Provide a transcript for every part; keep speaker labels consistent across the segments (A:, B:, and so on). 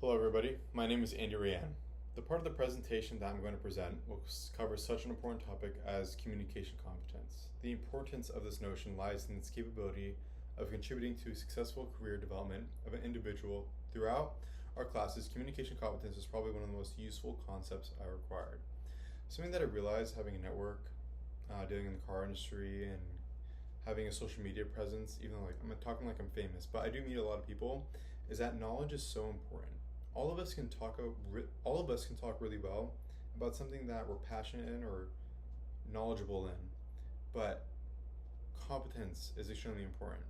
A: Hello everybody, my name is Andy Rayan. The part of the presentation that I'm going to present will cover such an important topic as communication competence. The importance of this notion lies in its capability of contributing to successful career development of an individual. Throughout our classes, communication competence is probably one of the most useful concepts I required. Something that I realized having a network, dealing in the car industry, and having a social media presence, even though I'm talking like I'm famous, but I do meet a lot of people, is that knowledge is so important. All of us can talk really well about something that we're passionate in or knowledgeable in, but competence is extremely important.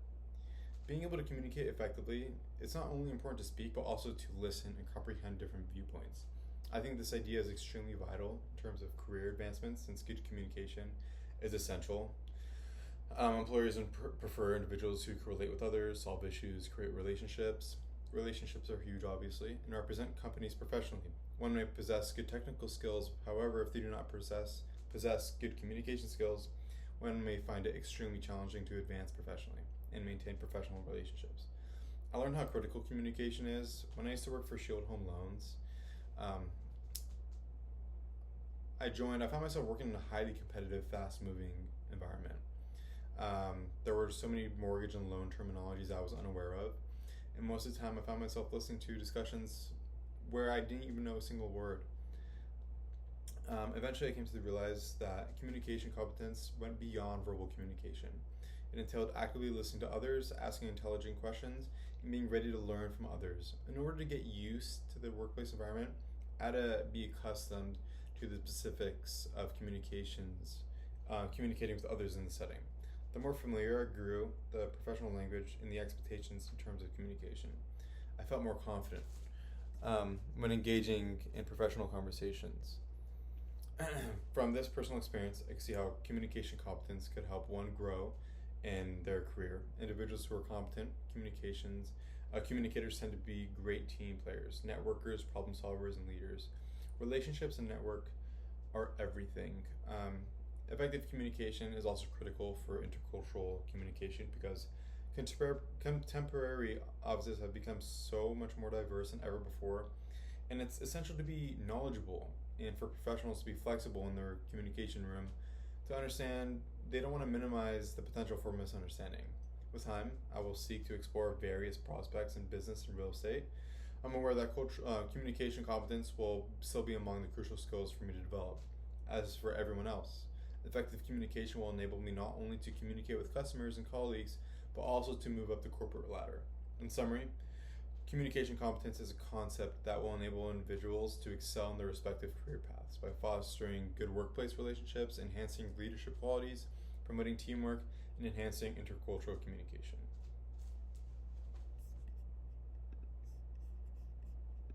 A: Being able to communicate effectively, it's not only important to speak, but also to listen and comprehend different viewpoints. I think this idea is extremely vital in terms of career advancement, since good communication is essential. Employers prefer individuals who can relate with others, solve issues, create relationships. Relationships are huge, obviously, and represent companies professionally. One may possess good technical skills, however, if they do not possess good communication skills, one may find it extremely challenging to advance professionally and maintain professional relationships. I learned how critical communication is when I used to work for Shield Home Loans. Um, I found myself working in a highly competitive, fast moving environment. There were so many mortgage and loan terminologies I was unaware of. And most of the time, I found myself listening to discussions where I didn't even know a single word. Eventually, I came to realize that communication competence went beyond verbal communication. It entailed actively listening to others, asking intelligent questions, and being ready to learn from others. In order to get used to the workplace environment, I had to be accustomed to the specifics of communicating with others in the setting. The more familiar I grew, the professional language and the expectations in terms of communication, I felt more confident when engaging in professional conversations. From this personal experience, I can see how communication competence could help one grow in their career. Individuals who are competent communicators tend to be great team players, networkers, problem solvers, and leaders. Relationships and network are everything. Effective communication is also critical for intercultural communication because contemporary offices have become so much more diverse than ever before, and it's essential to be knowledgeable and for professionals to be flexible in their communication room to understand they don't want to minimize the potential for misunderstanding. With time, I will seek to explore various prospects in business and real estate. I'm aware that communication competence will still be among the crucial skills for me to develop, as for everyone else. Effective communication will enable me not only to communicate with customers and colleagues, but also to move up the corporate ladder. In summary, communication competence is a concept that will enable individuals to excel in their respective career paths by fostering good workplace relationships, enhancing leadership qualities, promoting teamwork, and enhancing intercultural communication.